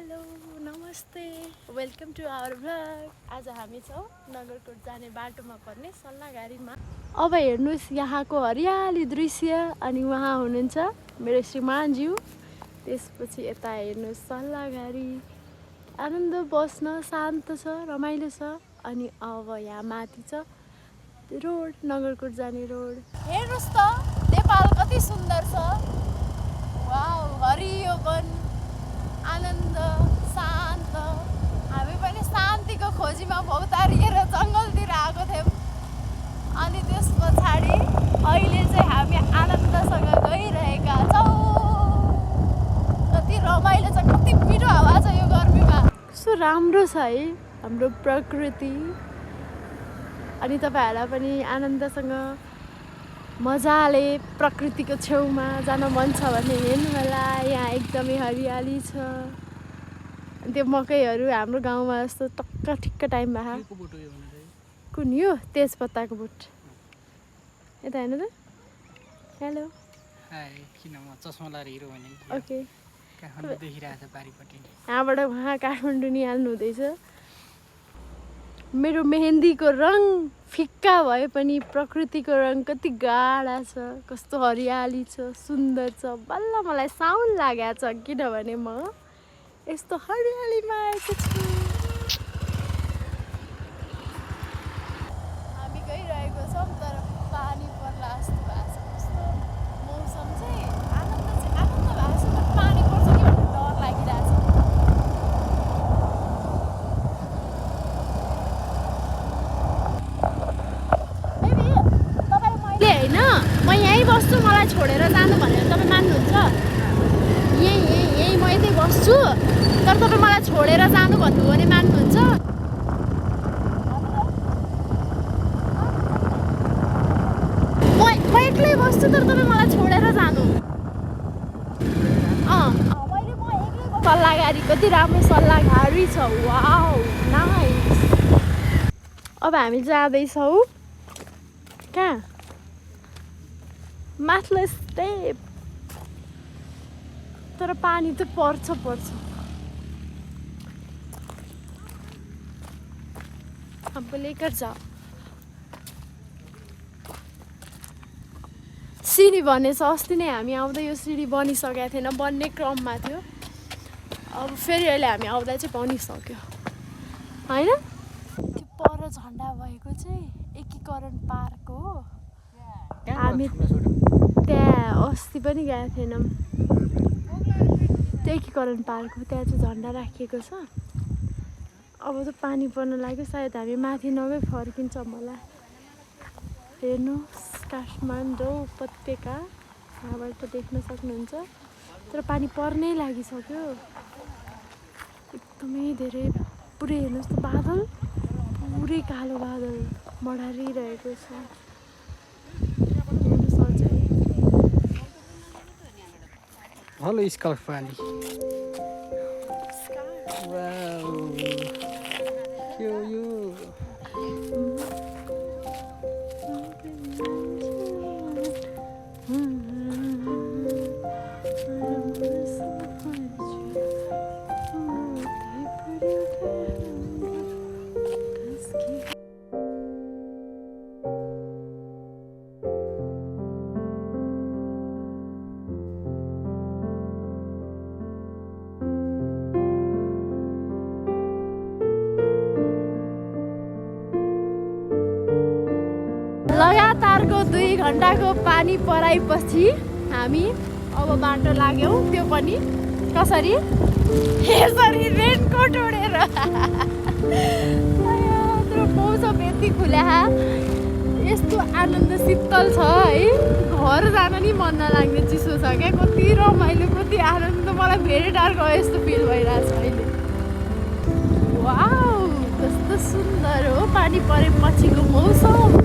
Hello नमस्ते welcome to our vlog. आज हामी छौँ नगरकोट जाने बाटोमा पर्ने सल्लाहगारीमा। अब हेर्नुहोस् यहाँको हरियाली दृश्य अनि उहाँ हुनुहुन्छ मेरो श्रीमानज्यू। त्यसपछि यता हेर्नुहोस् सल्लाहगारी आनन्द बस्न शान्त छ रमाइलो छ। अनि अब यहाँ माथि छ रोड नगरकोट जाने रोड। हेर्नुहोस् त नेपाल कति सुन्दर छ। वाउ हरियो वन आनन्द शान्त। हामी पनि शान्तिको खोजीमा भौतारिएर जङ्गलतिर आएको थियौँ अनि त्यस पछाडि अहिले चाहिँ हामी आनन्दसँग गइरहेका छौँ। कति रमाइलो छ कति मिठो हावा छ यो गर्मीमा। कस्तो राम्रो छ है हाम्रो प्रकृति। अनि तपाईँहरूलाई पनि आनन्दसँग मजाले प्रकृतिको छेउमा जान मन छ भने हेर्नु होला। यहाँ एकदमै हरियाली छ। त्यो मकैहरू हाम्रो गाउँमा जस्तो टक्क ठिक्क टाइममा कुन यो तेजपत्ताको बोट। यता हेर्नु त। हेलो किन म चस्मा लाएर हिरो भने ओके काठमाडौँ देखिरहेको छ पारिपट्टि। यहाँबाट उहाँ काठमाडौँ निहाल्नु हुँदैछ। मेरो मेहेन्दीको रङ फिक्का भए पनि प्रकृतिको रङ कति गाढा छ कस्तो हरियाली छ सुन्दर छ। बल्ल मलाई साउन्ड लागेको छ किनभने म यस्तो हरियालीमा आएको छु। हामी गइरहेको छौँ तर पानी पर्ला जस्तो भएको छ। कस्तो मौसम चाहिँ आनन्द भएको छ तर पानी पर्छ कि भन्ने डर लागिरहेछ। होइन म यहीँ बस्छु मलाई छोडेर जानु भनेर तपाईँ मान्नुहुन्छ? यहीँ म यतै बस्छु तर तपाईँ मलाई छोडेर जानु भन्नुभयो भने मान्नुहुन्छ? म एक्लै बस्छु तर तपाईँ मलाई छोडेर जानु। सल्लाहगारी कति राम्रो सल्लाहगारी छ। Wow nice. अब हामी जाँदैछौँ कहाँ माथिल्लो स्टेप। तर पानी त पर्छ हमको लेकर जाओ। सिडी बनेछ अस्ति नै हामी आउँदा यो सिडी बनिसकेको थिएन बन्ने क्रममा थियो। अब फेरि अहिले हामी आउँदा चाहिँ बनिसक्यो होइन। त्यो पर झन्डा भएको चाहिँ एकीकरण पार्क हो। हामी त्यहाँ अस्ति पनि गएको थिएनौँ। त्यो एकीकरण पार्क हो त्यहाँ चाहिँ झन्डा राखिएको छ। अब त पानी पर्न लाग्यो सायद हामी माथि नगइ फर्किन्छौँ होला। हेर्नुहोस् काठमाडौँ उपत्यका यहाँबाट देख्न सक्नुहुन्छ तर पानी पर्नै लागिसक्यो एकदमै धेरै। पुरै हेर्नुहोस् त बादल पुरै कालो बादल मडारिरहेको छ। हेलो स्कार्फ पानी। वाउ के हो यो? लगातारको 2 घन्टाको पानी पराएपछि हामी अब बाटो लाग्यौँ। त्यो पनि कसरी यसरी रेनकोट ओढेर। मौसम यति खुला यस्तो आनन्द शीतल छ है घर जान नि मन नलाग्ने चिसो छ क्या। कति रमाइलो कति आनन्द मलाई धेरै डर गयो यस्तो फिल भइरहेछ अहिले। वाउ कस्तो सुन्दर हो पानी परेपछिको मौसम।